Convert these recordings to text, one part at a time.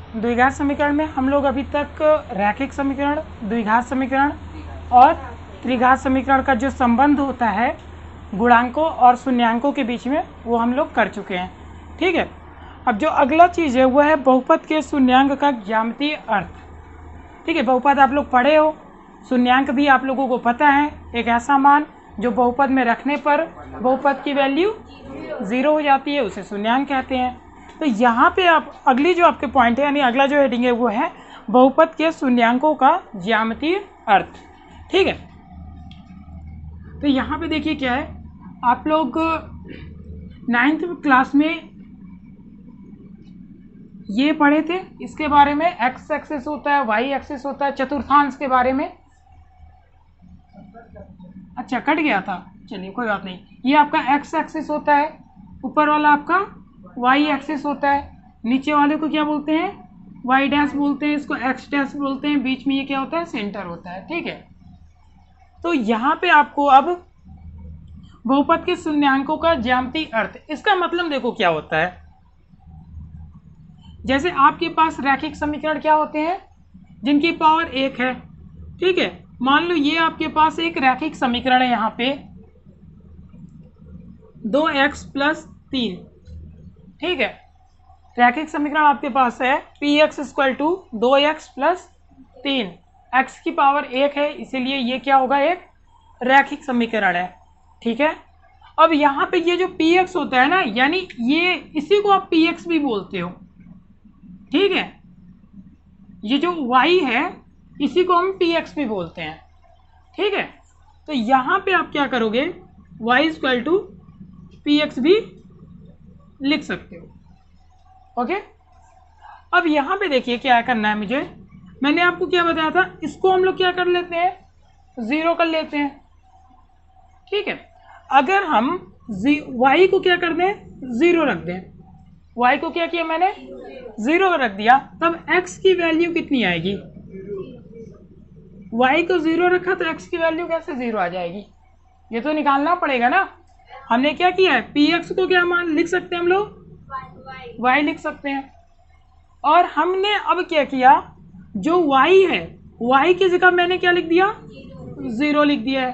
द्विघात समीकरण में हम लोग अभी तक रैखिक समीकरण, द्विघात समीकरण और त्रिघात समीकरण का जो संबंध होता है गुणांकों और शून्यांकों के बीच में, वो हम लोग कर चुके हैं। ठीक है, अब जो अगला चीज़ है वो है बहुपद के शून्यांक का ज्यामितीय अर्थ। ठीक है, बहुपद आप लोग पढ़े हो, शून्यांक भी आप लोगों को पता है, एक ऐसा मान जो बहुपद में रखने पर बहुपद की वैल्यू 0 हो जाती है, उसे शून्यांक कहते हैं। तो यहाँ पे आप अगली जो आपके पॉइंट है, यानी अगला जो हेडिंग है वो है बहुपद के शून्यांकों का ज्यामितीय अर्थ। ठीक है, तो यहाँ पे देखिए क्या है, आप लोग 9th क्लास में ये पढ़े थे इसके बारे में, एक्स एक्सिस होता है, वाई एक्सिस होता है, चतुर्थांश के बारे में। अच्छा, कट गया था, चलिए कोई बात नहीं। ये आपका एक्स एक्सिस होता है, ऊपर वाला आपका वाई एक्सिस होता है, नीचे वाले को क्या बोलते हैं, वाई डैश बोलते हैं, इसको एक्स डैश बोलते हैं, बीच में ये क्या होता है, सेंटर होता है। ठीक है, तो यहाँ पे आपको अब बहुपद के शून्यांकों का ज्यामितीय अर्थ, इसका मतलब देखो क्या होता है। जैसे आपके पास रैखिक समीकरण क्या होते हैं, जिनकी पावर 1 है। ठीक है, मान लो ये आपके पास एक रैखिक समीकरण है, यहाँ पे 2x + 3। ठीक है, रैखिक समीकरण आपके पास है px = 2x + 3, x की पावर 1 है, इसीलिए ये क्या होगा, एक रैखिक समीकरण है। ठीक है, अब यहाँ पे ये जो px होता है ना, यानी ये इसी को आप px भी बोलते हो। ठीक है, ये जो y है इसी को हम px भी बोलते हैं। ठीक है, तो यहाँ पे आप क्या करोगे, y = px भी लिख सकते हो। ओके, अब यहाँ पे देखिए क्या करना है मुझे, मैंने आपको क्या बताया था, इसको हम लोग क्या कर लेते हैं, 0 कर लेते हैं। ठीक है, अगर हम y को क्या कर दें, 0 रख दें, y को क्या किया मैंने, 0 रख दिया, तब x की वैल्यू कितनी आएगी, y को 0 रखा तो x की वैल्यू कैसे 0 आ जाएगी, ये तो निकालना पड़ेगा ना। हमने क्या किया है, px को क्या मान लिख सकते हैं हम लोग, y लिख सकते हैं, और हमने अब क्या किया, जो y है y की जगह मैंने क्या लिख दिया, 0 लिख दिया है।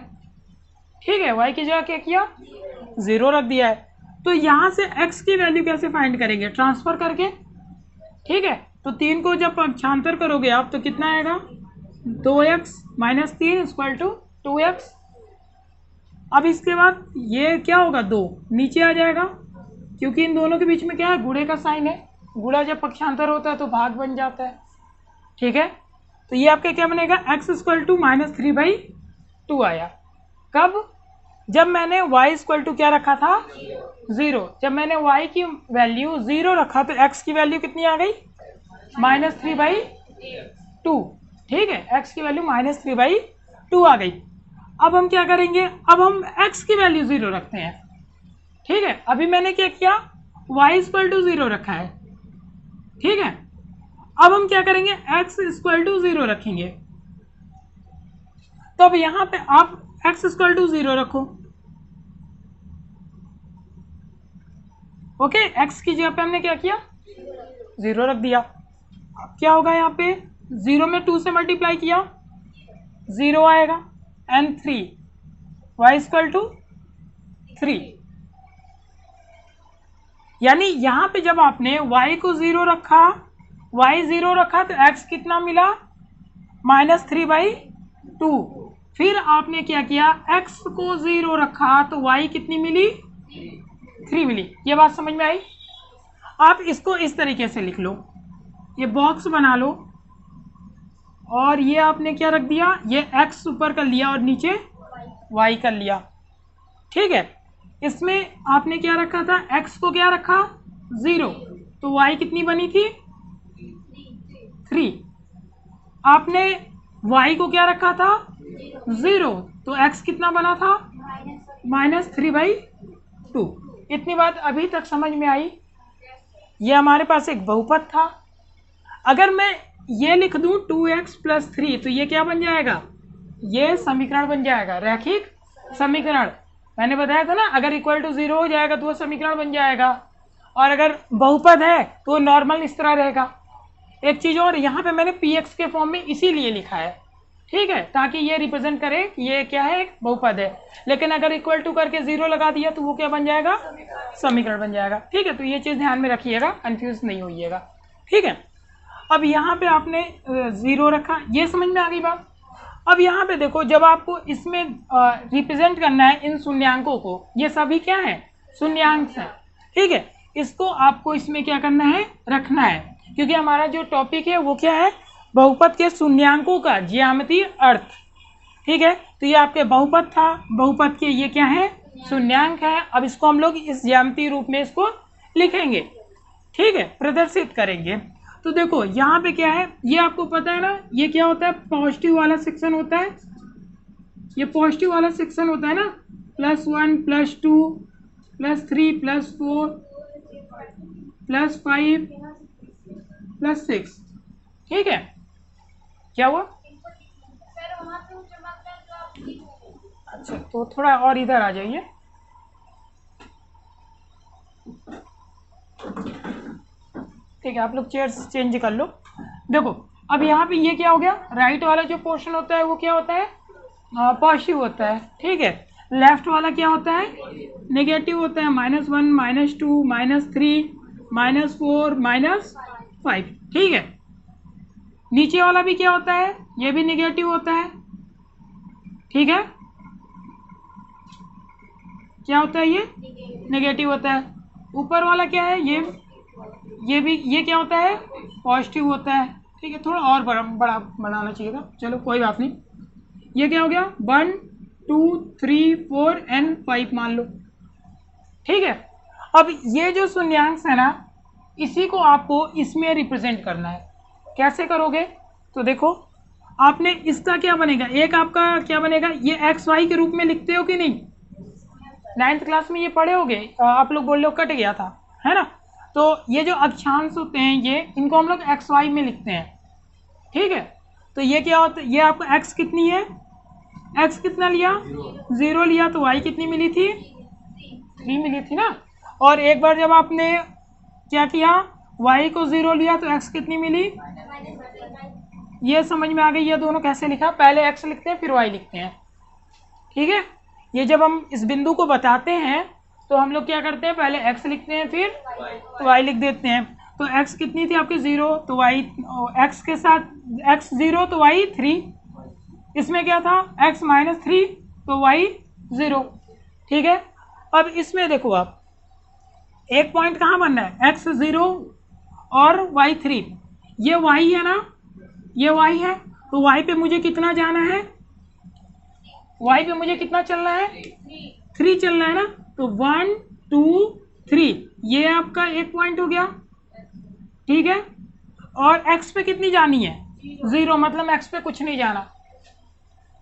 ठीक है, y की जगह क्या किया, 0 रख दिया है। तो यहाँ से x की वैल्यू कैसे फाइंड करेंगे, ट्रांसफर करके। ठीक है, तो 3 को जब पक्षांतर करोगे आप तो कितना आएगा, 2x - 3 = 2x। अब इसके बाद ये क्या होगा, 2 नीचे आ जाएगा, क्योंकि इन दोनों के बीच में क्या है, गुणे का साइन है, गुणा जब पक्षांतर होता है तो भाग बन जाता है। ठीक है, तो ये आपका क्या बनेगा, x = -3/2 आया। कब, जब मैंने y = क्या रखा था, 0। जब मैंने y की वैल्यू 0 रखा तो x की वैल्यू कितनी आ गई, -3/2। ठीक है, x की वैल्यू -3/2 आ गई। अब हम क्या करेंगे, अब हम x की वैल्यू 0 रखते हैं। ठीक है, अभी मैंने क्या किया, y = 0 रखा है। ठीक है, अब हम क्या करेंगे, x = 0 रखेंगे, तो अब यहाँ पे आप x = 0 रखो। ओके, x की जगह पे हमने क्या किया, 0 रख दिया। अब क्या होगा, यहाँ पे 0 में 2 से मल्टीप्लाई किया, 0 आएगा, and 3, y = 3। यानी यहाँ पे जब आपने y को 0 रखा, y 0 रखा तो x कितना मिला, -3/2। फिर आपने क्या किया, x को 0 रखा तो y कितनी मिली, 3 मिली। ये बात समझ में आई। आप इसको इस तरीके से लिख लो, ये बॉक्स बना लो, और ये आपने क्या रख दिया, ये x ऊपर कर लिया और नीचे y कर लिया। ठीक है, इसमें आपने क्या रखा था, x को क्या रखा, 0, तो y कितनी बनी थी, 3। आपने y को क्या रखा था, 0, तो x कितना बना था, -3/2। इतनी बात अभी तक समझ में आई। ये हमारे पास एक बहुपद था। अगर मैं ये लिख दूं 2x + 3, तो ये क्या बन जाएगा, ये समीकरण बन जाएगा, रैखिक समीकरण। मैंने बताया था ना, अगर = 0 हो जाएगा तो वो समीकरण बन जाएगा, और अगर बहुपद है तो नॉर्मल इस तरह रहेगा। एक चीज़ और, यहाँ पे मैंने px के फॉर्म में इसीलिए लिखा है, ठीक है, ताकि ये रिप्रेजेंट करे ये क्या है, एक बहुपद है। लेकिन अगर इक्वल टू करके 0 लगा दिया तो वो क्या बन जाएगा, समीकरण बन जाएगा, ठीक है। तो ये चीज़ ध्यान में रखिएगा, कंफ्यूज नहीं होइएगा, ठीक है। अब यहाँ पे आपने 0 रखा, ये समझ में आ गई बात। अब यहाँ पे देखो, जब आपको इसमें रिप्रेजेंट करना है इन शून्यांकों को, ये सभी क्या है, शून्यांक है, ठीक है। इसको आपको इसमें क्या करना है, रखना है, क्योंकि हमारा जो टॉपिक है वो क्या है, बहुपद के शून्यांकों का ज्यामितीय अर्थ, ठीक है। तो ये आपके बहुपद था, बहुपद के ये क्या है, शून्यांक है। अब इसको हम लोग इस ज्यामितीय रूप में इसको लिखेंगे, ठीक है, प्रदर्शित करेंगे। तो देखो यहाँ पे क्या है, ये आपको पता है ना, ये क्या होता है, पॉजिटिव वाला सेक्शन होता है, ये पॉजिटिव वाला सेक्शन होता है ना, +1 +2 +3 +4 +5 +6, ठीक है। क्या हुआ, अच्छा तो थोड़ा और इधर आ जाइए, ठीक है, आप लोग चेयर्स चेंज कर लो। देखो अब यहाँ पे ये क्या हो गया, राइट वाला जो पोर्शन होता है वो क्या होता है, पॉजिटिव होता है, ठीक है। लेफ्ट वाला क्या होता है, नेगेटिव होता है, -1 -2 -3 -4 -5, ठीक है। नीचे वाला भी क्या होता है, ये भी नेगेटिव होता है, ठीक है, क्या होता है, ये नेगेटिव होता है। ऊपर वाला क्या है, ये भी, ये क्या होता है, पॉजिटिव होता है, ठीक है। थोड़ा और बड़ा बनाना चाहिए था, चलो कोई बात नहीं। ये क्या हो गया, 1 2 3 4 एंड 5 मान लो, ठीक है। अब ये जो शून्यांश है ना, इसी को आपको इसमें रिप्रेजेंट करना है। कैसे करोगे, तो देखो आपने इसका क्या बनेगा, एक आपका क्या बनेगा, ये XY के रूप में लिखते हो कि नहीं, 9th क्लास में ये पढ़े होगे, आप लोग बोल लो कट गया था, है ना। तो ये जो अक्षांश होते हैं, ये इनको हम लोग XY में लिखते हैं, ठीक है। तो ये क्या होता है, ये आपको x कितनी है, x कितना लिया, 0 लिया, तो y कितनी मिली थी, 3 मिली थी ना। और एक बार जब आपने क्या किया, y को 0 लिया तो x कितनी मिली, ये समझ में आ गई, ये दोनों कैसे लिखा, पहले x लिखते हैं फिर y लिखते हैं, ठीक है। ये जब हम इस बिंदु को बताते हैं तो हम लोग क्या करते हैं, पहले x लिखते हैं फिर y लिख देते हैं। तो x कितनी थी आपकी, 0, तो y x के साथ x 0 तो y 3, इसमें क्या था x -3 तो y 0, ठीक है। अब इसमें देखो आप, एक पॉइंट कहाँ बनना है, x 0 और y 3, ये y है ना, ये y है, तो y पे मुझे कितना जाना है, y पे मुझे कितना चलना है, 3 चलना है ना। तो 1 2 3, ये आपका एक पॉइंट हो गया, ठीक है। और x पे कितनी जानी है, 0, मतलब x पे कुछ नहीं जाना,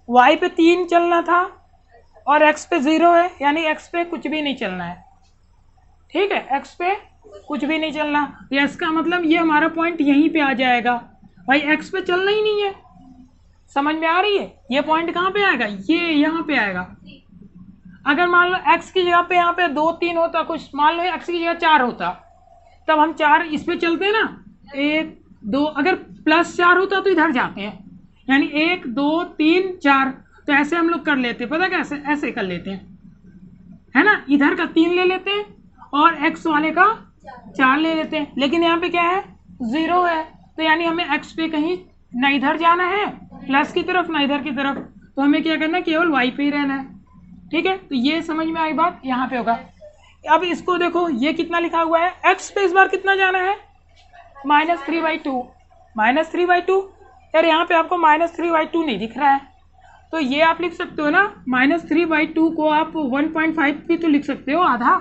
y पे 3 चलना था और x पे 0 है, यानी x पे कुछ भी नहीं चलना है, ठीक है, x पे कुछ भी नहीं चलना। तो इसका मतलब ये हमारा पॉइंट यहीं पे आ जाएगा, भाई x पे चलना ही नहीं है, समझ में आ रही है। ये पॉइंट कहाँ पे आएगा, ये यहाँ पे आएगा। अगर मान लो x की जगह पे यहाँ पे 2 3 होता, कुछ मान लो x की जगह 4 होता, तब हम 4 इस पे चलते हैं ना, 1 2, अगर +4 होता तो इधर जाते हैं, यानी 1 2 3 4, तो ऐसे हम लोग कर लेते, पता कैसे, ऐसे कर लेते हैं, है ना, इधर का 3 ले लेते हैं और x वाले का 4 ले लेते हैं। लेकिन यहाँ पे क्या है, 0 है, तो यानी हमें x पे कहीं ना इधर जाना है प्लस की तरफ, ना इधर की तरफ, तो हमें क्या करना है, केवल y पे ही रहना है, ठीक है। तो ये समझ में आई बात, यहाँ पे होगा। अब इसको देखो, ये कितना लिखा हुआ है, x पे इस बार कितना जाना है, -3/2, -3/2, यार यहाँ पे आपको -3/2 नहीं दिख रहा है, तो ये आप लिख सकते हो ना, -3/2 को आप 1.5 भी तो लिख सकते हो, आधा,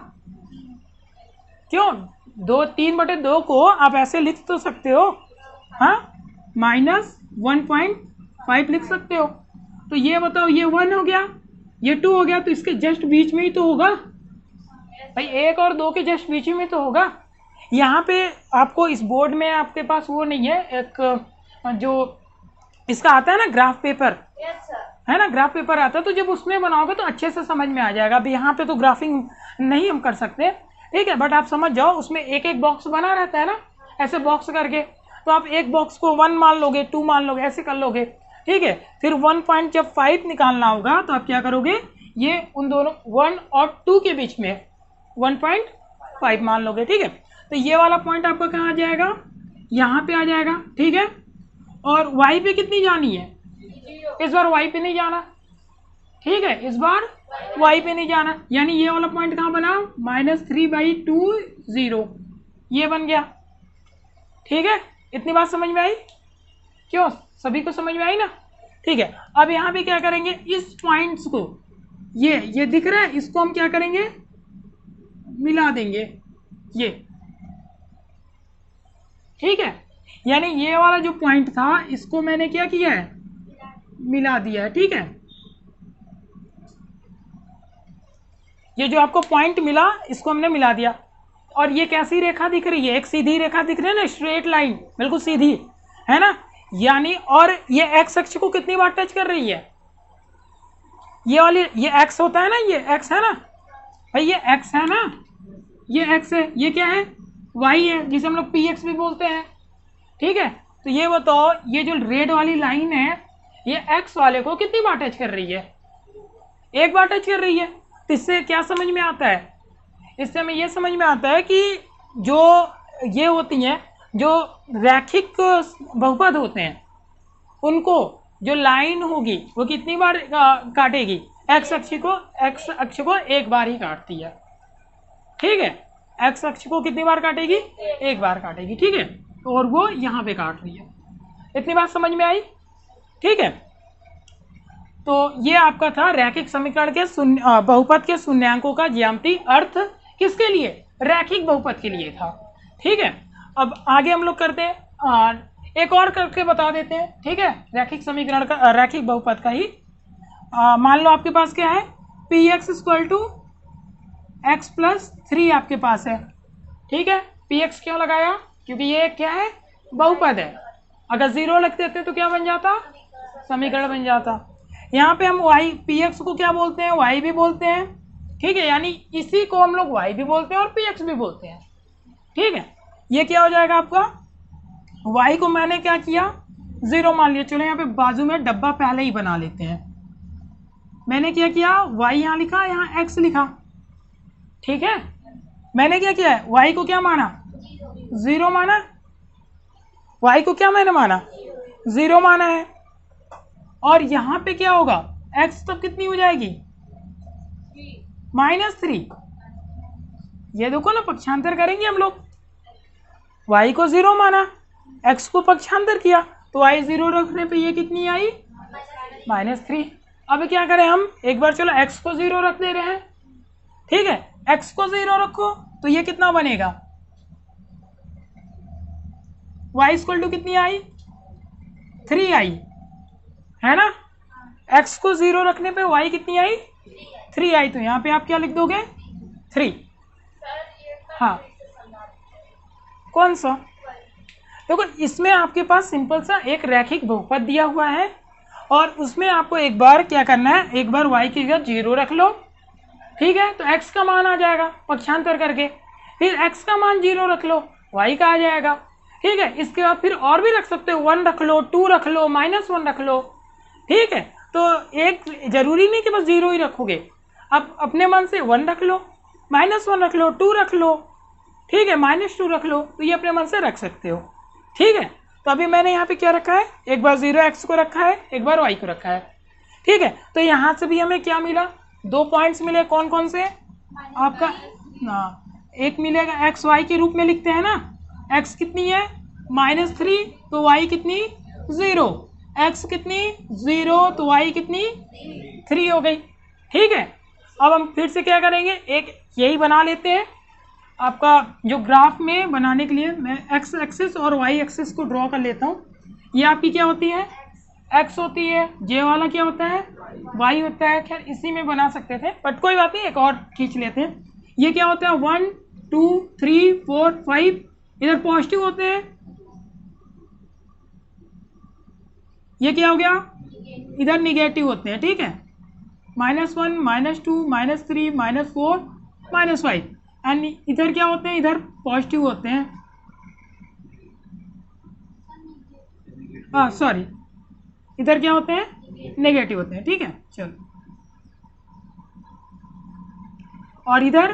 क्यों, 3/2 को आप ऐसे लिख तो सकते हो, हाँ, -1.5 लिख सकते हो। तो ये बताओ, ये 1 हो गया, ये 2 हो गया, तो इसके जस्ट बीच में ही तो होगा भाई, 1 और 2 के जस्ट बीच में तो होगा। यहाँ पे आपको इस बोर्ड में आपके पास वो नहीं है, एक जो इसका आता है ना ग्राफ पेपर, है ना, ग्राफ पेपर आता है, तो जब उसमें बनाओगे तो अच्छे से समझ में आ जाएगा। अभी यहाँ पे तो ग्राफिंग नहीं हम कर सकते, ठीक है, बट आप समझ जाओ, उसमें एक एक बॉक्स बना रहता है ना, ऐसे बॉक्स करके, तो आप एक बॉक्स को 1 मान लोगे, 2 मान लोगे, ऐसे कर लोगे, ठीक है। फिर 1 पॉइंट जब 5 निकालना होगा तो आप क्या करोगे, ये उन दोनों 1 और 2 के बीच में 1.5 मान लोगे, ठीक है। तो ये वाला पॉइंट आपका कहाँ आ जाएगा, यहाँ पे आ जाएगा, ठीक है। और y पे कितनी जानी है, इस बार y पे नहीं जाना, ठीक है, इस बार y पे नहीं जाना, यानी ये वाला पॉइंट कहाँ बना, -3/2 0, ये बन गया, ठीक है। इतनी बात समझ में आई, क्यों, सभी को समझ में आई ना, ठीक है। अब यहाँ पे क्या करेंगे, इस पॉइंट्स को, ये दिख रहा है, इसको हम क्या करेंगे, मिला देंगे, ये, ठीक है। यानी ये वाला जो पॉइंट था इसको मैंने क्या किया है, मिला दिया है, ठीक है। ये जो आपको पॉइंट मिला इसको हमने मिला दिया। और ये कैसी रेखा दिख रही है, एक सीधी रेखा दिख रही है ना, स्ट्रेट लाइन, बिल्कुल सीधी है ना, यानी, और ये एक्स अक्ष को कितनी बार टच कर रही है, ये वाली, ये एक्स होता है ना, ये एक्स है ना भाई, ये एक्स है ना, ये एक्स है, ये क्या है, वाई है, जिसे हम लोग px भी बोलते हैं, ठीक है। तो ये बताओ, ये जो रेड वाली लाइन है ये एक्स वाले को कितनी बार टच कर रही है, एक बार टच कर रही है। तो इससे क्या समझ में आता है, इससे हमें ये समझ में आता है कि जो ये होती हैं, जो रैखिक बहुपद होते हैं, उनको जो लाइन होगी वो कितनी बार काटेगी, एक्स अक्ष को एक बार ही काटती है, ठीक है। एक्स अक्ष को कितनी बार काटेगी, एक बार काटेगी, ठीक है। और वो यहाँ पे काट रही है, इतनी बात समझ में आई, ठीक है। तो ये आपका था रैखिक समीकरण के बहुपद के शून्यांकों का ज्यामितीय अर्थ, किसके लिए, रैखिक बहुपद के लिए था, ठीक है। अब आगे हम लोग करते हैं, एक और करके बता देते हैं, ठीक है, रैखिक समीकरण का, रैखिक बहुपद का ही। मान लो आपके पास क्या है, px = x+3 आपके पास है, ठीक है। px क्यों लगाया, क्योंकि ये क्या है, बहुपद है, अगर 0 लिख देते तो क्या बन जाता, समीकरण बन जाता। यहाँ पे हम y px को क्या बोलते हैं, y भी बोलते हैं, ठीक है, यानी इसी को हम लोग y भी बोलते हैं और px भी बोलते हैं, ठीक है। ये क्या हो जाएगा आपका, y को मैंने क्या किया, 0 मान लिया। चलो यहाँ पे बाजू में डब्बा पहले ही बना लेते हैं, मैंने क्या किया, y यहाँ लिखा, यहाँ x लिखा, ठीक है। मैंने क्या किया है, y को क्या माना, 0 माना, y को क्या मैंने माना, 0 माना है। और यहाँ पे क्या होगा, x तब कितनी हो जाएगी, -3, ये देखो ना, पक्षांतर करेंगे हम लोग, y को 0 माना, x को पक्षांतर किया, तो y 0 रखने पे ये कितनी आई, -3। अब क्या करें हम, एक बार चलो x को 0 रख दे रहे हैं, ठीक है, x को 0 रखो तो ये कितना बनेगा, y = कितनी आई, 3 आई, है ना। x को 0 रखने पे y कितनी आई, 3 आई, तो यहाँ पे आप क्या लिख दोगे, 3। हाँ, कौन सा, देखो इसमें आपके पास सिंपल सा एक रैखिक बहुपद दिया हुआ है, और उसमें आपको एक बार क्या करना है, एक बार y की जगह 0 रख लो, ठीक है, तो x का मान आ जाएगा पक्षांतर करके, फिर x का मान 0 रख लो, y का आ जाएगा, ठीक है। इसके बाद फिर और भी रख सकते हो, 1 रख लो, 2 रख लो, -1 रख लो, ठीक है। तो एक जरूरी नहीं कि बस 0 ही रखोगे, आप अपने मन से 1 रख लो, -1 रख लो, 2 रख लो, ठीक है, -2 रख लो, तो ये अपने मन से रख सकते हो, ठीक है। तो अभी मैंने यहाँ पे क्या रखा है, एक बार 0x को रखा है, एक बार y को रखा है, ठीक है। तो यहाँ से भी हमें क्या मिला, 2 पॉइंट्स मिले, कौन कौन से, आपका एक मिलेगा x y के रूप में लिखते हैं ना, x कितनी है, -3, तो y कितनी, 0, x कितनी, 0, तो y कितनी, 3 हो गई, ठीक है। अब हम फिर से क्या करेंगे, एक यही बना लेते हैं, आपका जो ग्राफ में बनाने के लिए मैं x एक्सिस और y एक्सिस को ड्रॉ कर लेता हूँ। ये आपकी क्या होती है, x होती है, j वाला क्या होता है, y होता है। खैर इसी में बना सकते थे, बट कोई बात नहीं, एक और खींच लेते हैं। ये क्या होता है, 1 2 3 4 5, इधर पॉजिटिव होते हैं, ये क्या हो गया, इधर निगेटिव होते हैं, ठीक है, -1 -2 -3 -4 -5, एंड इधर क्या होते हैं, इधर पॉजिटिव होते हैं, सॉरी, इधर क्या होते हैं, नेगेटिव होते हैं, ठीक है। चलो, और इधर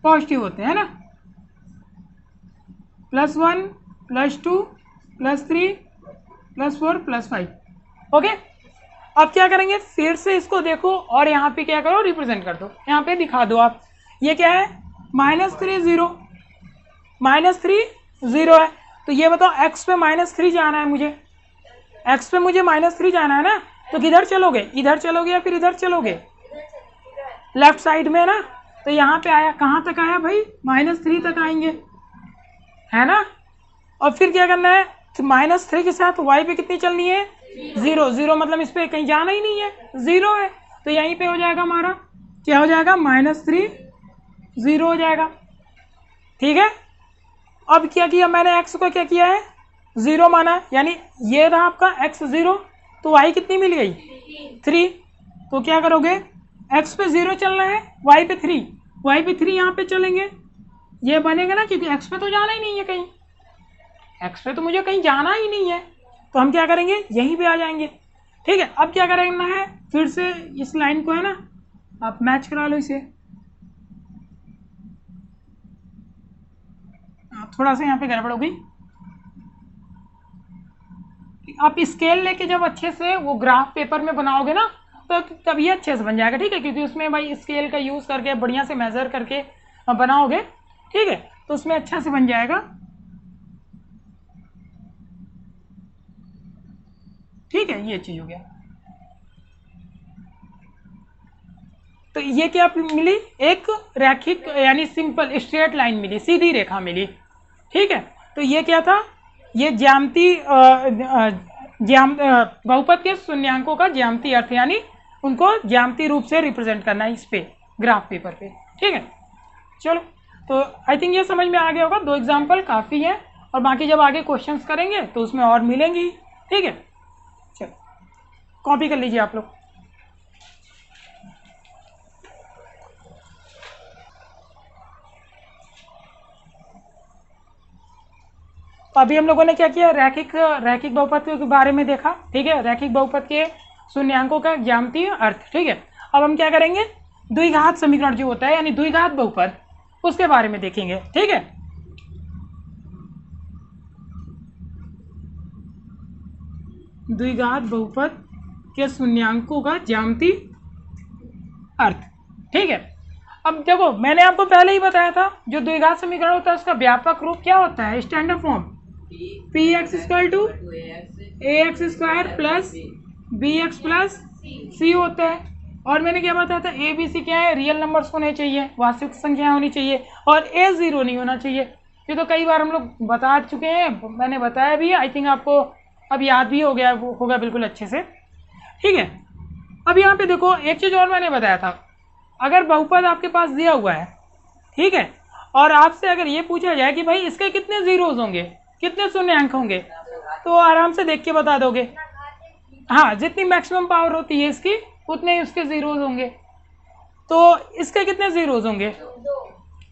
पॉजिटिव होते हैं ना, +1 +2 +3 +4 +5। ओके, अब क्या करेंगे, फिर से इसको देखो और यहाँ पे क्या करो, रिप्रेजेंट कर दो, यहाँ पे दिखा दो आप। ये क्या है, -3 0, -3 0 है। तो ये बताओ x पे -3 जाना है मुझे, x पे मुझे -3 जाना है ना, तो किधर चलोगे, इधर चलोगे या फिर इधर चलोगे, लेफ्ट साइड में ना। तो यहाँ पे आया, कहाँ तक आया भाई, -3 तक आएंगे, है ना। और फिर क्या करना है, -3 के साथ y पे कितनी चलनी है, 0 0, मतलब इस पे कहीं जाना ही नहीं है, 0 है। तो यहीं पे हो जाएगा हमारा, क्या हो जाएगा, -3 0 हो जाएगा, ठीक है। अब क्या किया मैंने, x को क्या किया है, 0 माना, यानी ये रहा आपका x 0, तो y कितनी मिल गई, 3। तो क्या करोगे, x पे 0 चलना है, y पे 3 यहाँ पे चलेंगे, ये बनेगा ना, क्योंकि x पे तो जाना ही नहीं है कहीं, x पे तो मुझे कहीं जाना ही नहीं है, तो हम क्या करेंगे, यहीं पे आ जाएंगे, ठीक है। अब क्या करना है, फिर से इस लाइन को है ना, आप मैच करा लो इसे, थोड़ा सा यहाँ पे गड़बड़ हो गई। आप स्केल लेके जब अच्छे से वो ग्राफ पेपर में बनाओगे ना, तो तब ये अच्छे से बन जाएगा, ठीक है, क्योंकि उसमें भाई स्केल का यूज़ करके बढ़िया से मेजर करके बनाओगे, ठीक है, तो उसमें अच्छा से बन जाएगा, ठीक है। ये चीज़ हो गया। तो ये क्या मिली, एक रैखिक यानी सिंपल स्ट्रेट लाइन मिली, सीधी रेखा मिली, ठीक है। तो ये क्या था, ये ज्यामिति बहुपद के शून्यांकों का ज्यामिति अर्थ, यानी उनको ज्यामिति रूप से रिप्रेजेंट करना है इस पे ग्राफ पेपर पे, ठीक है। चलो, तो आई थिंक ये समझ में आ गया होगा, 2 एग्जाम्पल काफ़ी है, और बाकी जब आगे क्वेश्चंस करेंगे तो उसमें और मिलेंगी, ठीक है। चलो, कॉपी कर लीजिए आप लोग। अभी हम लोगों ने क्या किया, रैखिक बहुपद के बारे में देखा, ठीक है, रैखिक बहुपद के शून्यांकों का ज्यामितीय अर्थ, ठीक है। अब हम क्या करेंगे, द्विघात समीकरण जो होता है, यानी द्विघात बहुपद, उसके बारे में देखेंगे, ठीक है। द्विघात बहुपद के शून्यांकों का ज्यामितीय अर्थ, ठीक है। अब देखो, मैंने आपको पहले ही बताया था, जो द्विघात समीकरण होता है उसका व्यापक रूप क्या होता है, standard form, px = ax² + bx + c होता है। और मैंने क्या बताया था, a b c क्या है, रियल नंबर्स होने चाहिए, वास्तविक संख्या होनी चाहिए, और a 0 नहीं होना चाहिए। ये तो कई बार हम लोग बता चुके हैं, मैंने बताया भी, आई थिंक आपको अब याद भी हो गया होगा बिल्कुल अच्छे से, ठीक है। अब यहाँ पे देखो, एक चीज़ और मैंने बताया था, अगर बहुपद आपके पास दिया हुआ है, ठीक है, और आपसे अगर ये पूछा जाए कि भाई इसके कितने जीरोज होंगे, कितने शून्यांक होंगे, तो आराम से देख के बता दोगे, हाँ, जितनी मैक्सिमम पावर होती है इसकी, उतने उसके जीरोज होंगे। तो इसके कितने जीरोज होंगे,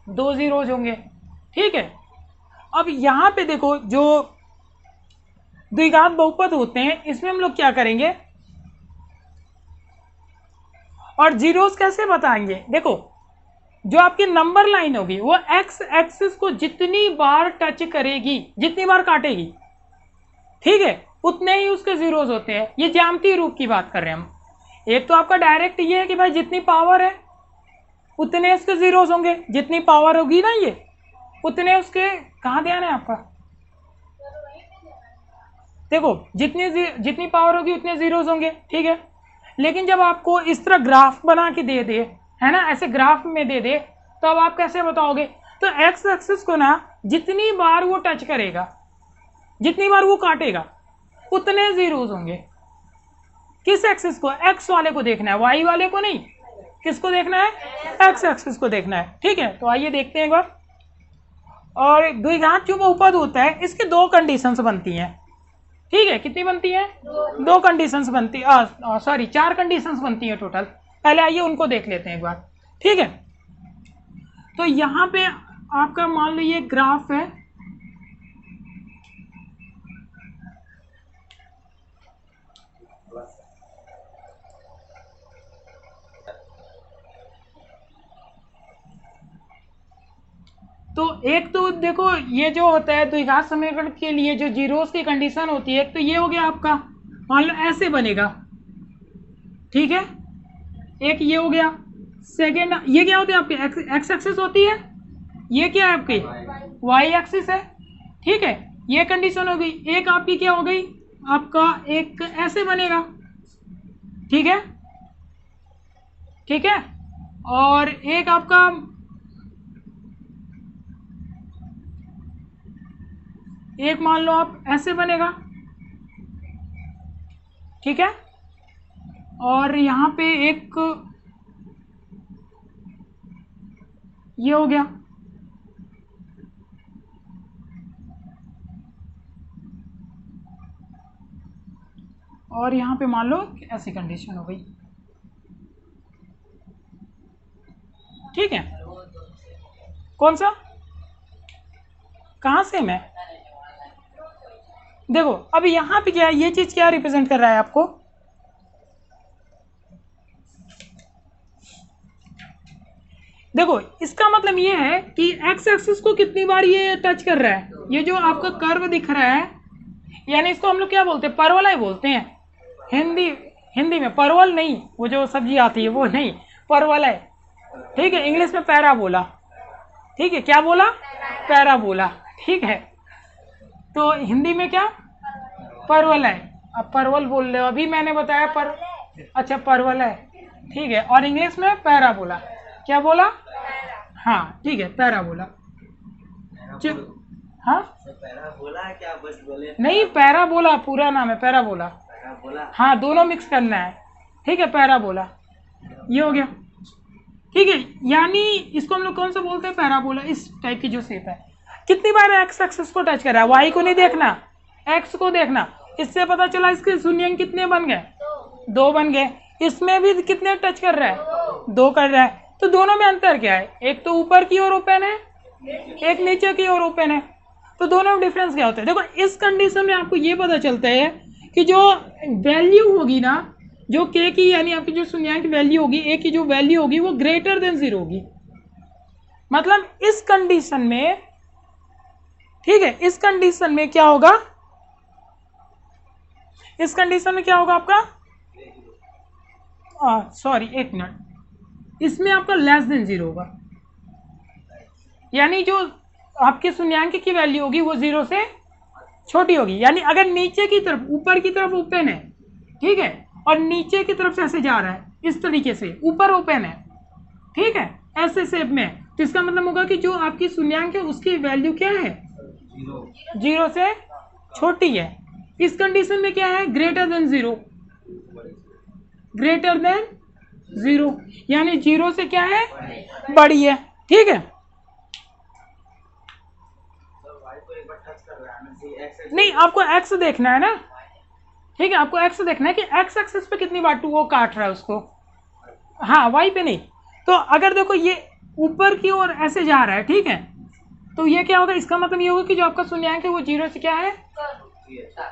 2 जीरोज होंगे, ठीक है। अब यहाँ पे देखो, जो द्विघात बहुपद होते हैं, इसमें हम लोग क्या करेंगे, और जीरोस कैसे बताएंगे, देखो, जो आपकी नंबर लाइन होगी वो एक्स एक्सिस को जितनी बार टच करेगी, जितनी बार काटेगी, ठीक है, उतने ही उसके जीरोस होते हैं। ये ज्यामितीय रूप की बात कर रहे हैं हम। एक तो आपका डायरेक्ट ये है कि भाई जितनी पावर है उतने उसके जीरोस होंगे, जितनी पावर होगी ना ये, उतने उसके, कहाँ ध्यान है आपका, देखो, जितनी पावर होगी उतने जीरोस होंगे, ठीक है। लेकिन जब आपको इस तरह ग्राफ बना के दे दे, है ना, ऐसे ग्राफ में दे दे, तो अब आप कैसे बताओगे, तो एक्स एक्सिस को ना जितनी बार वो टच करेगा, जितनी बार वो काटेगा, उतने जीरोस होंगे। किस एक्सिस को, एक्स वाले को देखना है, वाई वाले को नहीं, किसको देखना है, एक्स एक्सिस को देखना है, ठीक है। तो आइए देखते हैं एक बार। और द्विघात जो बहुपद होता है, इसके 2 कंडीशंस बनती हैं, ठीक है। कितनी बनती है, 2 कंडीशंस बनती है, सॉरी 4 कंडीशंस बनती है टोटल। पहले आइए उनको देख लेते हैं एक बार, ठीक है। तो यहाँ पे आपका मान लो ये ग्राफ है, तो एक तो देखो ये जो होता है द्विघात समीकरण के लिए जो जीरोस की कंडीशन होती है, एक तो ये हो गया आपका, मान लो ऐसे बनेगा, ठीक है, एक ये हो गया। सेकेंड ये क्या होती है आपकी एक्स एक्सिस होती है, ये क्या है आपकी वाई एक्सिस है, ठीक है, ये कंडीशन हो गई। एक आपकी क्या हो गई, आपका एक ऐसे बनेगा, ठीक है, ठीक है, और एक आपका एक मान लो आप ऐसे बनेगा, ठीक है, और यहाँ पे एक ये हो गया, और यहाँ पे मान लो ऐसी कंडीशन हो गई, ठीक है। कौन सा, कहाँ से मैं, देखो अब यहाँ पे क्या है, ये चीज क्या रिप्रेजेंट कर रहा है आपको, देखो इसका मतलब ये है कि एक्स एक्सिस को कितनी बार ये टच कर रहा है, ये जो आपका कर्व दिख रहा है, यानी इसको हम लोग क्या बोलते हैं, परवलय ही बोलते हैं हिंदी में, परवल नहीं, वो जो सब्जी आती है वो नहीं, परवलय, ठीक है, इंग्लिश में पैराबोला, ठीक है, क्या बोला, पैराबोला, ठीक है, तो हिंदी में क्या, परवल है, अब परवल बोल रहे हो, अभी मैंने बताया पर, अच्छा परवल है, ठीक है, और इंग्लिश में पैराबोला, क्या बोला, हाँ ठीक है, पैराबोला, हाँ पैराबोला है क्या, बस बोले नहीं, पैराबोला पूरा नाम है, पैराबोला, हाँ दोनों मिक्स करना है, ठीक है, पैराबोला, ये हो गया, ठीक है, यानी इसको हम लोग कौन सा बोलते हैं, पैराबोला, इस टाइप की जो शेप है। कितनी बार एक्स एक्सिस को टच कर रहा है, वाई को नहीं देखना, एक्स को देखना, इससे पता चला इसके शून्यंक कितने बन गए, 2 बन गए, इसमें भी कितने टच कर रहा है, 2 कर रहा है, तो दोनों में अंतर क्या है, एक तो ऊपर की ओर ओपन है, एक नीचे की ओर ओपन है, तो दोनों में डिफरेंस क्या होता है, देखो इस कंडीशन में आपको ये पता चलता है कि जो वैल्यू होगी ना, जो के की यानी आपकी जो शून्यंक वैल्यू होगी, ए की जो वैल्यू होगी वो ग्रेटर देन 0 होगी, मतलब इस कंडीशन में, ठीक है, इस कंडीशन में क्या होगा, इस कंडीशन में क्या होगा आपका, सॉरी एक मिनट, इसमें आपका लेस देन 0 होगा, यानी जो आपके शून्यंक की वैल्यू होगी वो 0 से छोटी होगी, यानी अगर नीचे की तरफ, ऊपर की तरफ ओपन है, ठीक है, और नीचे की तरफ से ऐसे जा रहा है, इस तरीके से ऊपर ओपन है, ठीक है, ऐसे शेप में, तो इसका मतलब होगा कि जो आपकी शून्यंक है उसकी वैल्यू क्या है, 0 से छोटी है, इस कंडीशन में क्या है, ग्रेटर देन 0, ग्रेटर देन 0, यानी 0 से क्या है, बड़ी है, ठीक है, नहीं आपको एक्स देखना है ना, ठीक है, आपको एक्स देखना है कि एक्स एक्सिस पे कितनी बार 2 वो काट रहा है उसको, हाँ वाई पे नहीं, तो अगर देखो ये ऊपर की ओर ऐसे जा रहा है, ठीक है, तो ये क्या होगा, इसका मतलब ये होगा कि जो आपका शून्यंक है वो 0 से क्या है,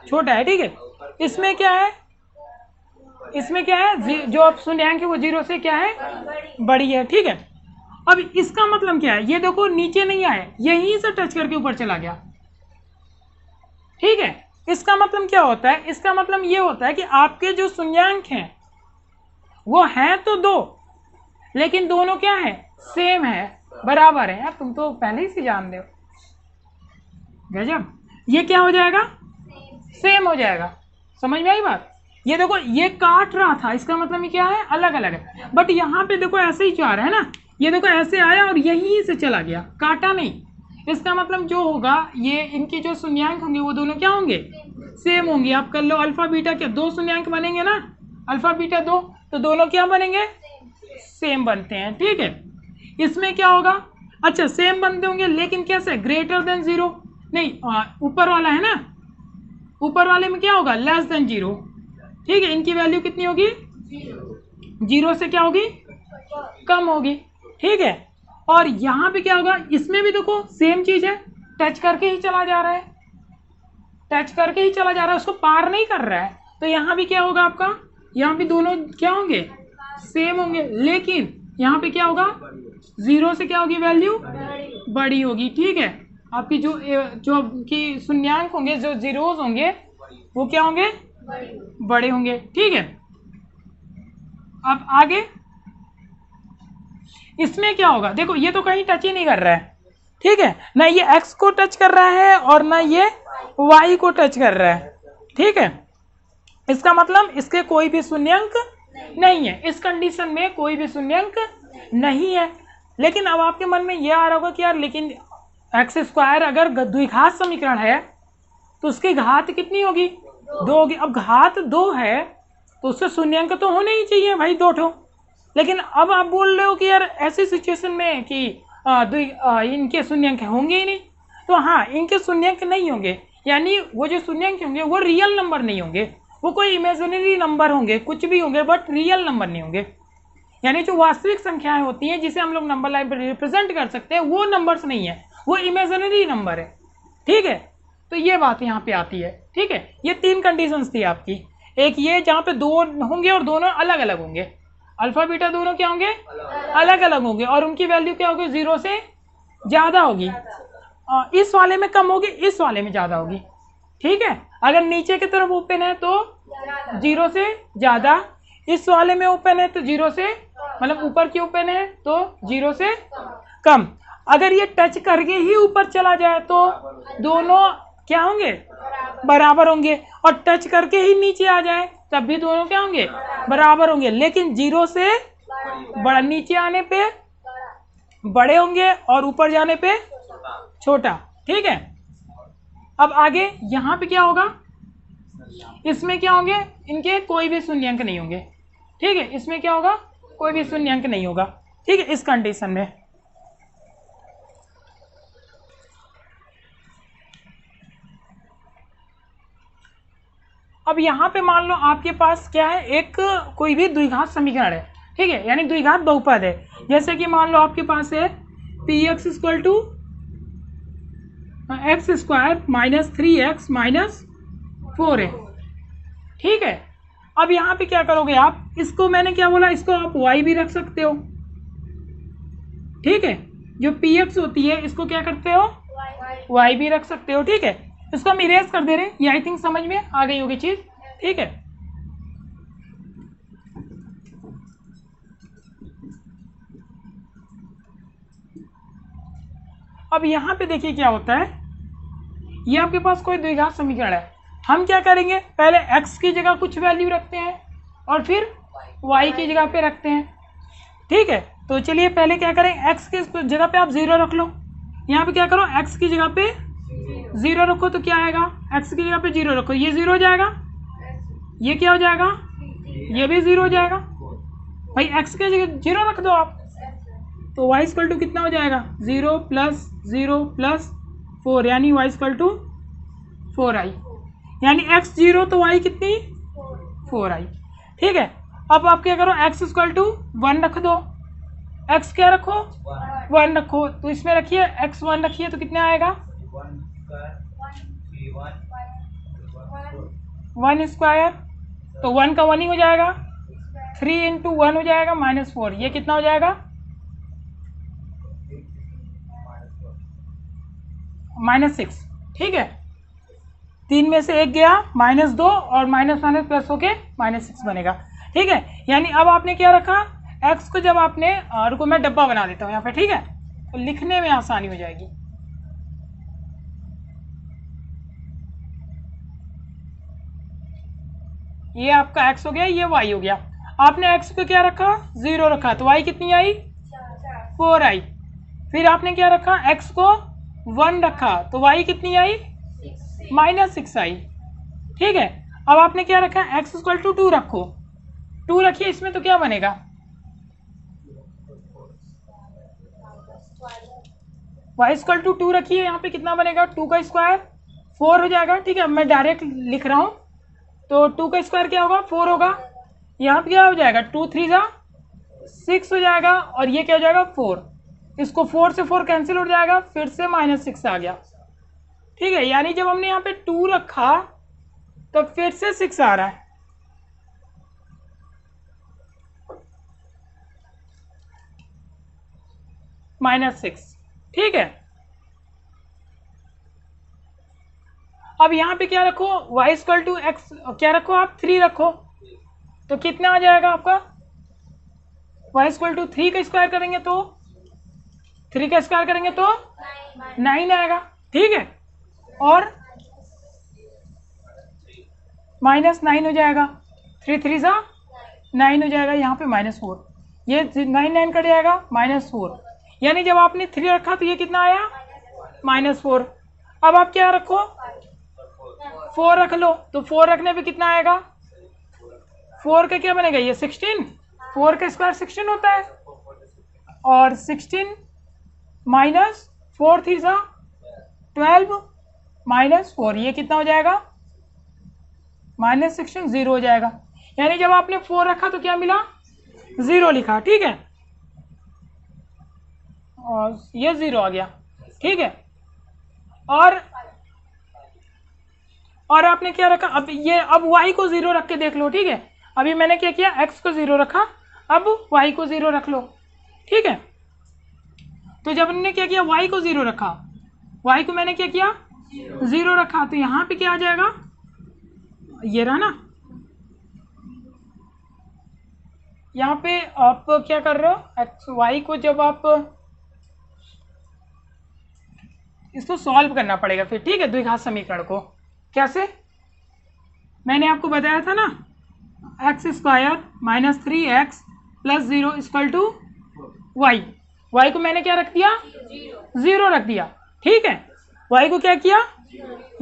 छोटा है, ठीक है, इसमें क्या है, इसमें क्या है, जो आप शून्यंक है वो 0 से क्या है, बड़ी है, ठीक है, अब इसका मतलब क्या है, ये देखो नीचे नहीं आया, यहीं से टच करके ऊपर चला गया, ठीक है, इसका मतलब क्या होता है, इसका मतलब ये होता है कि आपके जो शून्यंक हैं वो हैं तो 2, लेकिन दोनों क्या है, सेम है, बराबर है, यार तुम तो पहले ही से जान रहे हो, गजब, ये क्या हो जाएगा, सेम हो जाएगा, समझ में आई बात, ये देखो ये काट रहा था, इसका मतलब ये क्या है, अलग अलग है, बट यहाँ पे देखो ऐसे ही जा रहा है ना, ये देखो ऐसे आया और यहीं से चला गया, काटा नहीं, इसका मतलब जो होगा, ये इनके जो शून्यंक होंगे वो दोनों क्या होंगे, सेम होंगे, आप कर लो अल्फा बीटा, क्या 2 शून्यंक बनेंगे ना, अल्फा बीटा 2, तो दोनों क्या बनेंगे, सेम बनते हैं, ठीक है, इसमें क्या होगा, अच्छा सेम बनते होंगे, लेकिन कैसे, ग्रेटर देन 0 नहीं, ऊपर वाला है ना, ऊपर वाले में क्या होगा, लेस देन 0, ठीक है, इनकी वैल्यू कितनी होगी, 0 से क्या होगी, कम होगी, ठीक है, और यहाँ पे क्या होगा, इसमें भी देखो सेम चीज है, टच करके ही चला जा रहा है, टच करके ही चला जा रहा है, उसको पार नहीं कर रहा है, तो यहाँ भी क्या होगा आपका, यहाँ भी दोनों क्या होंगे, सेम होंगे, लेकिन यहाँ पे क्या होगा, 0 से क्या होगी वैल्यू, बड़ी होगी। ठीक है, आपकी जो आपकी शून्यांक होंगे, जो जीरोज होंगे वो क्या होंगे, बड़े होंगे। ठीक है, अब आगे इसमें क्या होगा, देखो ये तो कहीं टच ही नहीं कर रहा है। ठीक है, ना ये x को टच कर रहा है और ना ये y को टच कर रहा है। ठीक है, इसका मतलब इसके कोई भी शून्यंक नहीं है, इस कंडीशन में कोई भी शून्यंक नहीं है। लेकिन अब आपके मन में यह आ रहा होगा कि यार लेकिन एक्स स्क्वायर अगर द्विघात समीकरण है तो उसकी घात कितनी होगी, 2 होगी। अब घात 2 है तो उससे शून्यंक तो होने ही चाहिए भाई 2 ठो। लेकिन अब आप बोल रहे हो कि यार ऐसी सिचुएशन में कि इनके शून्यंक होंगे ही नहीं, तो हाँ इनके शून्यंक नहीं होंगे, यानी वो जो शून्यंक होंगे वो रियल नंबर नहीं होंगे, वो कोई इमेजिनरी नंबर होंगे, कुछ भी होंगे बट रियल नंबर नहीं होंगे। यानी जो वास्तविक संख्याएं होती हैं जिसे हम लोग नंबर लाइन पर रिप्रेजेंट कर सकते हैं वो नंबर्स नहीं है, वो इमेजिनरी नंबर है। ठीक है, तो ये बात यहाँ पे आती है। ठीक है, ये 3 कंडीशंस थी आपकी, एक ये जहाँ पे 2 होंगे और दोनों अलग अलग होंगे, अल्फा बीटा दोनों क्या होंगे, अलग अलग होंगे, और उनकी वैल्यू क्या होगी, 0 से ज़्यादा होगी। इस वाले में कम होगी, इस वाले में ज़्यादा होगी। ठीक है, अगर नीचे की तरफ ओपन है तो 0 से ज़्यादा, इस वाले में ओपन है तो 0 से, मतलब ऊपर की ओपन है तो 0 से कम। अगर ये टच करके ही ऊपर चला जाए तो दोनों क्या होंगे, बराबर होंगे, और टच करके ही नीचे आ जाए तब भी दोनों क्या होंगे, बराबर होंगे। लेकिन 0 से बड़ा, नीचे आने पे बड़े होंगे और ऊपर जाने पे छोटा। ठीक है, अब आगे यहाँ पे क्या होगा, इसमें क्या होंगे, इनके कोई भी शून्यंक नहीं होंगे। ठीक है, इसमें क्या होगा, कोई भी शून्यंक नहीं होगा। ठीक है, इस कंडीशन में अब यहाँ पे मान लो आपके पास क्या है, एक कोई भी द्विघात समीकरण है। ठीक है, यानी द्विघात बहुपद है, जैसे कि मान लो आपके पास है px equal to x square minus 3x minus 4a। ठीक है, अब यहाँ पे क्या करोगे आप, इसको मैंने क्या बोला, इसको आप y भी रख सकते हो। ठीक है, जो px होती है इसको क्या करते हो, y भी रख सकते हो। ठीक है, इसको हम इरेज कर दे रहे हैं, ये आई थिंक समझ में आ गई होगी चीज। ठीक है, अब यहाँ पे देखिए क्या होता है, ये आपके पास कोई द्विघात समीकरण है, हम क्या करेंगे, पहले x की जगह कुछ वैल्यू रखते हैं और फिर y की जगह पे रखते हैं। ठीक है, तो चलिए पहले क्या करें, x की जगह पे आप 0 रख लो, यहाँ पे क्या करो, x की जगह पे 0 रखो तो क्या आएगा, x की जगह पे 0 रखो, ये 0 हो जाएगा, ये क्या हो जाएगा, ये भी 0 हो जाएगा। भाई x की जगह 0 रख दो आप, तो y इक्वल टू कितना हो जाएगा, 0 प्लस 0 प्लस 4, यानी y इक्वल टू 4i, यानी x 0 तो y कितनी 4i। ठीक है, अब आप क्या करो, x इक्वल टू 1 रख दो, x क्या रखो 1 रखो, तो इसमें रखिए x 1 रखिए तो कितना आएगा 1 स्क्वायर, तो 1 का 1 ही हो जाएगा, 3 इंटू 1 हो जाएगा -4, ये कितना हो जाएगा -6। ठीक है, 3 में से 1 गया, -2 और माइनस प्लस होके -6 बनेगा। ठीक है, यानी अब आपने क्या रखा, x को जब आपने, रुको मैं डब्बा बना देता हूँ यहाँ पे। ठीक है, तो लिखने में आसानी हो जाएगी। ये आपका x हो गया, ये y हो गया, आपने x पे क्या रखा 0 रखा, तो y कितनी आई 4i। फिर आपने क्या रखा, x को 1 रखा तो y कितनी आई -6i। ठीक है, अब आपने क्या रखा, x इक्वल टू 2 रखो, 2 रखिए इसमें तो क्या बनेगा, y इक्वल टू 2 रखिए, यहाँ पे कितना बनेगा, 2 का स्क्वायर 4 हो जाएगा। ठीक है, मैं डायरेक्ट लिख रहा हूँ, तो 2 का स्क्वायर क्या होगा 4 होगा, यहाँ पे क्या हो जाएगा 2 3 6 हो जाएगा, और ये क्या हो जाएगा 4, इसको 4 से 4 कैंसिल हो जाएगा, फिर से -6 आ गया। ठीक है, यानी जब हमने यहाँ पे 2 रखा तब फिर से 6 आ रहा है, -6। ठीक है, अब यहाँ पे क्या रखो, y इक्वल टू एक्स क्या रखो आप, 3 रखो, तो कितना आ जाएगा आपका, y इक्वल टू 3 का स्क्वायर करेंगे तो 3 का स्क्वायर करेंगे तो 9 आएगा। ठीक है, और -9 हो जाएगा, 3 3 सा 9 हो जाएगा, यहाँ पे -4, ये 9 9 कट जाएगा, -4, यानी जब आपने 3 रखा तो ये कितना आया, -4। अब आप क्या रखो, 4 रख लो, तो 4 रखने पे कितना आएगा, 4 का क्या बनेगा, ये 16, 4 का स्क्वायर 16 होता है, और 16 -4 3 सा 12 -4, ये कितना हो जाएगा, -16 0 हो जाएगा, यानी जब आपने 4 रखा तो क्या मिला, 0 लिखा। ठीक है, और ये 0 आ गया। ठीक है, और आपने क्या रखा, अब y को 0 रख के देख लो। ठीक है, अभी मैंने क्या किया, x को 0 रखा, अब y को 0 रख लो। ठीक है, तो जब हमने क्या किया, y को 0 रखा, y को मैंने क्या किया, 0 रखा, तो यहाँ पे क्या आ जाएगा, ये रहा ना, यहाँ पे आप क्या कर रहे हो, एक्स वाई को जब आप इसको सॉल्व करना पड़ेगा फिर। ठीक है, द्विघात समीकरण को कैसे, मैंने आपको बताया था ना, x square -3x + 0 equal to y, y को मैंने क्या रख दिया, 0 रख दिया। ठीक है, वाई को क्या किया,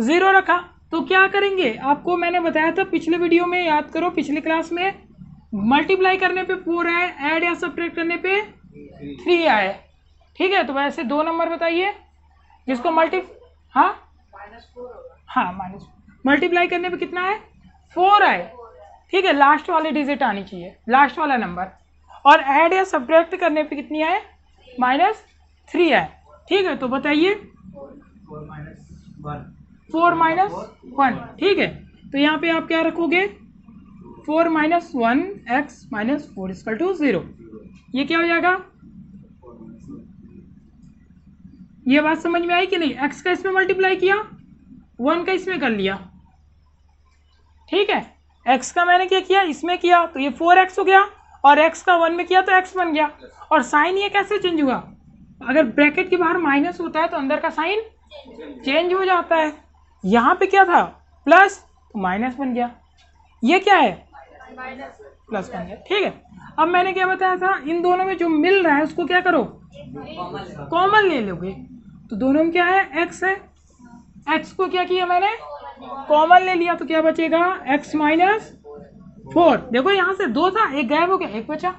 0 रखा, तो क्या करेंगे, आपको मैंने बताया था पिछले वीडियो में, याद करो पिछली क्लास में, मल्टीप्लाई करने पे 4 आए, ऐड या सब्ट्रैक्ट करने पे 3 आए। ठीक है, तो वैसे 2 नंबर बताइए जिसको हाँ मल्टीप्लाई करने पे कितना है, 4 आए। ठीक है, लास्ट वाले डिजिट आनी चाहिए, लास्ट वाला नंबर, और ऐड या सब्ट्रैक्ट करने पे कितनी आए, -3 आए। ठीक है, तो बताइए 4 - 1। ठीक है, तो यहाँ पे आप क्या रखोगे, 4 - 1 x - 4 = 0, ये क्या हो जाएगा, ये बात समझ में आई कि नहीं, x का इसमें मल्टीप्लाई किया, 1 का इसमें कर लिया। ठीक है, x का मैंने क्या किया, इसमें किया, तो ये 4x हो गया, और x का 1 में किया तो x बन गया। और साइन ये कैसे चेंज हुआ, अगर ब्रैकेट के बाहर माइनस होता है तो अंदर का साइन चेंज हो जाता है, यहाँ पे क्या था, प्लस, तो माइनस बन गया, ये क्या है, प्लस बन गया। ठीक है, अब मैंने क्या बताया था, इन दोनों में जो मिल रहा है उसको क्या करो, कॉमन ले लोगे, तो दोनों में क्या है, x है, x को क्या किया मैंने, कॉमन ले लिया, तो क्या बचेगा, x - 4। देखो यहाँ से 2 था, एक गायब हो गया, एक बचा,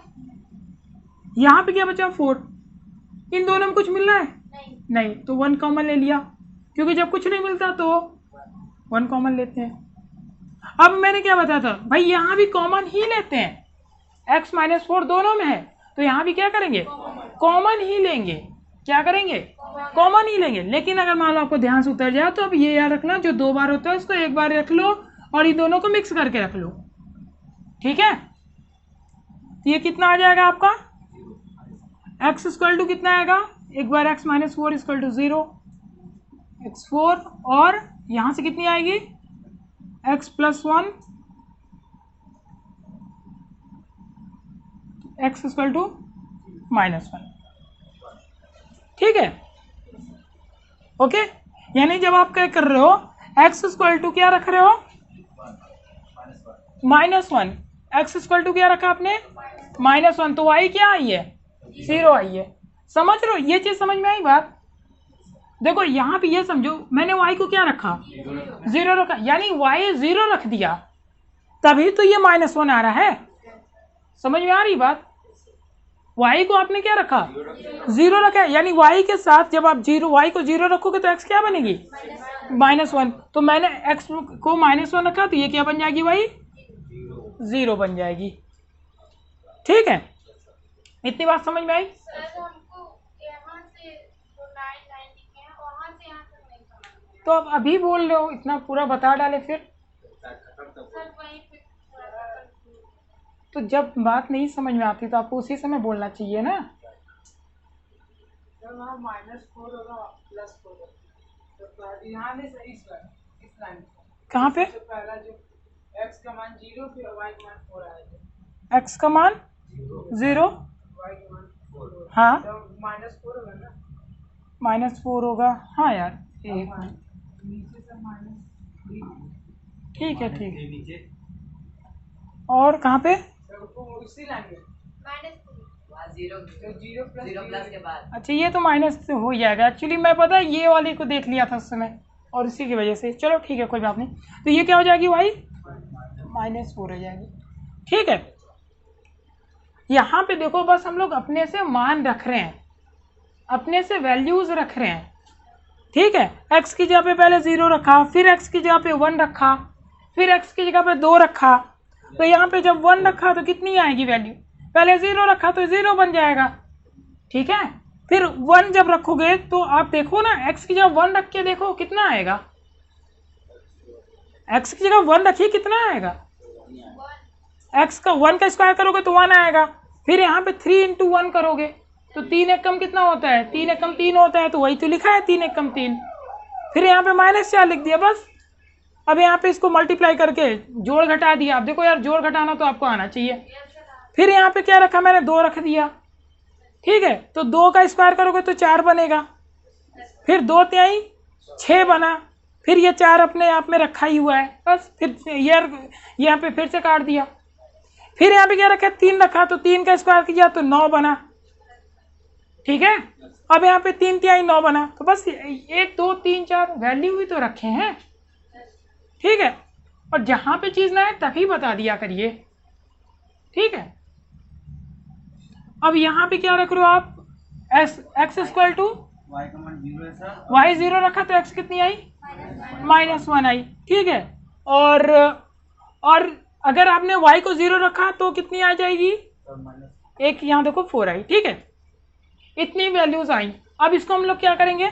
यहाँ पे क्या बचा, 4। इन दोनों में कुछ मिल रहा है, नहीं, तो 1 कॉमन ले लिया, क्योंकि जब कुछ नहीं मिलता तो 1 कॉमन लेते हैं। अब मैंने क्या बताया था भाई, यहाँ भी कॉमन ही लेते हैं, x - 4 दोनों में है, तो यहाँ भी क्या करेंगे, कॉमन ही लेंगे, क्या करेंगे, कॉमन ही लेंगे। लेकिन अगर मान लो आपको ध्यान से उतर जाए तो अब ये याद रखना, जो 2 बार होता है उसको 1 बार रख लो, और इन दोनों को मिक्स करके रख लो। ठीक है, तो ये कितना आ जाएगा आपका, x = कितना आएगा, एक बार x - 4 = 0, x4, और यहाँ से कितनी आएगी, x + 1, x = -1। ठीक है, ओके, यानी जब आप क्या कर रहे हो, x = क्या रख रहे हो, -1, x = क्या रखा आपने, -1, तो y क्या आई है, 0 आई है। समझ रहे हो, ये चीज समझ में आई बात। देखो यहाँ पे ये समझो, मैंने y को क्या रखा, 0 रखा, यानी y 0 रख दिया, तभी तो ये -1 आ रहा है। समझ में आ रही बात, y को आपने क्या रखा, 0 रखा है, यानी y के साथ जब आप y को 0 रखोगे तो x क्या बनेगी, -1, तो मैंने x को -1 रखा, तो ये क्या बन जाएगी, y 0 बन जाएगी। ठीक है, इतनी बात समझ में आई। तो अब अभी बोल रहे हो, इतना पूरा बता डाले फिर, तो जब बात नहीं समझ में आती तो आपको उसी समय बोलना चाहिए ना। -4 होगा +4 तो यहाँ इस लाइन कहाँ पे पहला जो x का मान 0 फिर y का मान 4 आएगा। x का मान 0 y का मान 4 हाँ -4 होगा ना -4 होगा हाँ यार एक नीचे से -3 ठीक है ठीक है और कहाँ पे उसी लाइन में -0 के बाद अच्छा ये तो माइनस से हो जाएगा एक्चुअली मैं पता है ये वाली को देख लिया था उस समय और इसी की वजह से चलो ठीक है कोई बात नहीं तो ये क्या हो जाएगी भाई -4 हो जाएगी ठीक है। यहाँ पे देखो बस हम लोग अपने से मान रख रहे हैं अपने से वैल्यूज रख रहे हैं ठीक है। x की जगह पे पहले 0 रखा फिर x की जगह पे 1 रखा फिर x की जगह पे 2 रखा तो यहाँ पे जब 1 रखा तो कितनी आएगी वैल्यू पहले 0 रखा तो 0 बन जाएगा ठीक है। फिर 1 जब रखोगे तो आप देखो ना x की जगह 1 रख के देखो कितना आएगा x की जगह 1 रखिए कितना आएगा x का 1 का स्क्वायर करोगे तो 1 आएगा फिर यहाँ पे 3 × 1 करोगे तो 3 एकम कितना होता है 3 एकम 3 होता है तो वही तो लिखा है 3 एकम 3 फिर यहाँ पे -4 लिख दिया बस। अब यहाँ पे इसको मल्टीप्लाई करके जोड़ घटा दिया। आप देखो यार जोड़ घटाना तो आपको आना चाहिए। फिर यहाँ पे क्या रखा मैंने 2 रख दिया ठीक है तो 2 का स्क्वायर करोगे तो 4 बनेगा फिर 2 तिहाई 6 बना फिर ये 4 अपने आप में रखा ही हुआ है बस। फिर यार यहाँ पे फिर से काट दिया फिर यहाँ पे क्या रखा 3 रखा तो 3 का स्क्वायर किया तो 9 बना ठीक है। अब यहाँ पे 3 तिहाई 9 बना तो बस 1 2 3 4 वैल्यू भी तो रखे हैं ठीक है। और जहाँ पे चीज़ ना है तभी बता दिया करिए ठीक है। अब यहाँ पे क्या रख रहे हो आप x इक्वल टू y का मान 0 है सर y 0 रखा तो x कितनी आई -1 आई ठीक है। और अगर आपने y को 0 रखा तो कितनी आ जाएगी एक यहाँ देखो 4 आई ठीक है। इतनी वैल्यूज आई। अब इसको हम लोग क्या करेंगे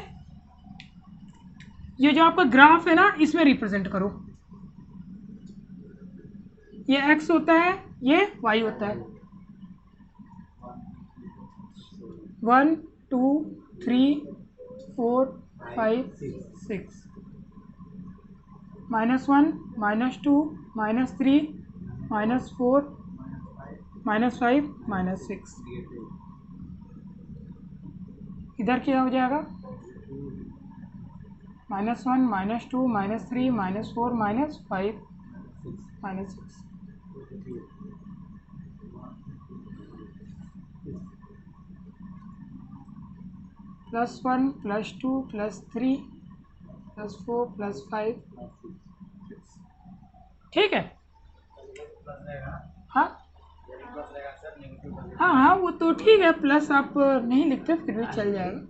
ये जो आपका ग्राफ है ना इसमें रिप्रेजेंट करो। ये x होता है ये y होता है 1 2 3 4 5 6 -1 -2 -3 -4 -5 -6 इधर क्या हो जाएगा -1 -2 -3 -4 -5 -6 +1 +2 +3 +4 +5 ठीक है। हाँ हाँ हाँ वो तो ठीक है प्लस आप नहीं लिखते फिर भी चल जाएगा।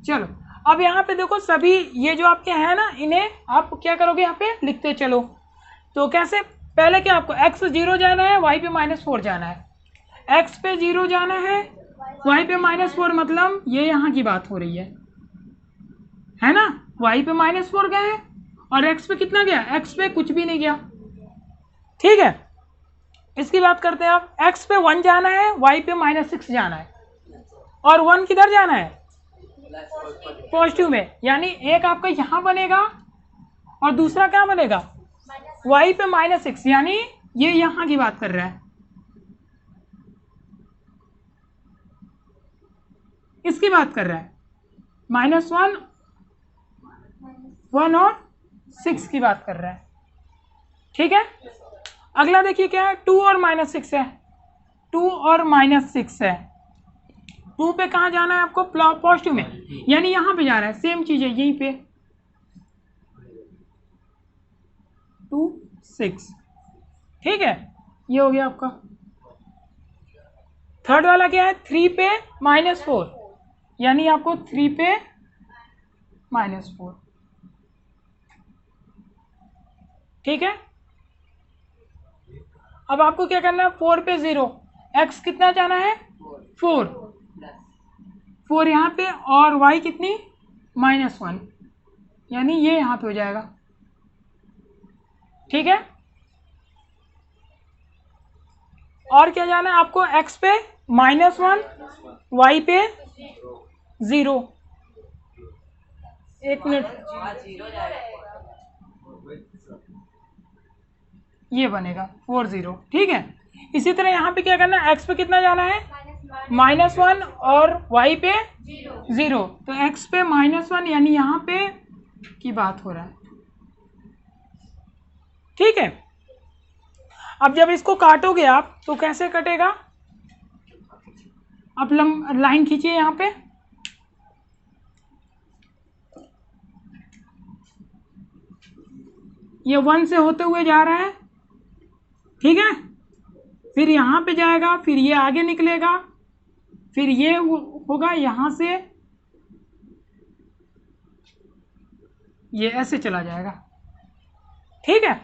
चलो अब यहाँ पे देखो सभी ये जो आपके हैं ना इन्हें आप क्या करोगे यहाँ पे लिखते चलो। तो कैसे पहले क्या आपको x 0 जाना है y पे -4 जाना है x पे 0 जाना है y पे -4 मतलब ये यहाँ की बात हो रही है ना y पे -4 गए और x पे कितना गया x पे कुछ भी नहीं गया ठीक है। इसकी बात करते हैं आप x पे 1 जाना है y पे -6 जाना है और 1 किधर जाना है पॉजिटिव में यानी एक आपका यहाँ बनेगा और दूसरा क्या बनेगा y पे -6 यानी ये यहाँ की बात कर रहा है इसकी बात कर रहा है -1 1 और 6 की बात कर रहा है ठीक है। अगला देखिए क्या है 2 और -6 है 2 और -6 है 2 पे कहाँ जाना है आपको पॉजिटिव में यानी यहाँ पे जा रहा है सेम चीज है यहीं पे 2 6 ठीक है। ये हो गया आपका। थर्ड वाला क्या है 3 पे -4 यानी आपको 3 पे -4 ठीक है। अब आपको क्या करना है 4 पे 0 x कितना जाना है 4 यहाँ पे और y कितनी -1 यानी ये यहाँ पे हो जाएगा ठीक है। और क्या जाना है आपको x पे -1 y पे 0, 1 मिनट, ये बनेगा 40, ठीक है। इसी तरह यहाँ पे क्या करना है, x पे कितना जाना है, -1 और y पे 0, तो x पे -1 यानी यहाँ पे की बात हो रहा है, ठीक है। अब जब इसको काटोगे आप तो कैसे कटेगा, आप लाइन खींचिए यहाँ पे, ये 1 से होते हुए जा रहा है, ठीक है, फिर यहाँ पे जाएगा, फिर ये आगे निकलेगा, फिर ये होगा यहाँ से, ये ऐसे चला जाएगा, ठीक है।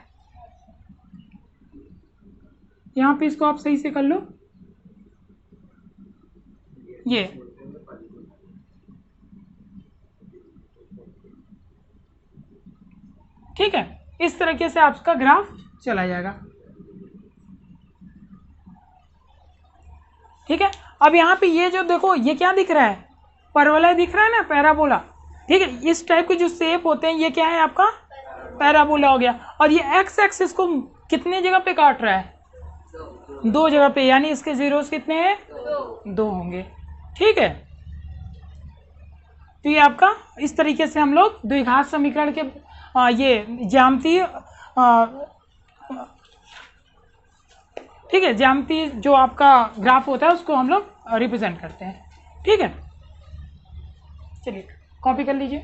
यहाँ पे इसको आप सही से कर लो, ये ठीक है। इस तरीके से आपका ग्राफ चला जाएगा, ठीक है। अब यहाँ पे ये जो देखो, ये क्या दिख रहा है, परवलय दिख रहा है ना, पैराबोला, ठीक है। इस टाइप के जो शेप होते हैं ये क्या है, आपका पैराबोला हो गया। और ये एक्स एक्सिस को कितने जगह पे काट रहा है, 2 जगह पे, यानी इसके जीरोस कितने हैं, 2 होंगे, ठीक है। तो ये आपका इस तरीके से हम लोग द्विघात समीकरण के ये ज्यामितीय, ठीक है, ज्यामितीय जो आपका ग्राफ होता है उसको हम लोग रिप्रेजेंट करते हैं, ठीक है। चलिए कॉपी कर लीजिए।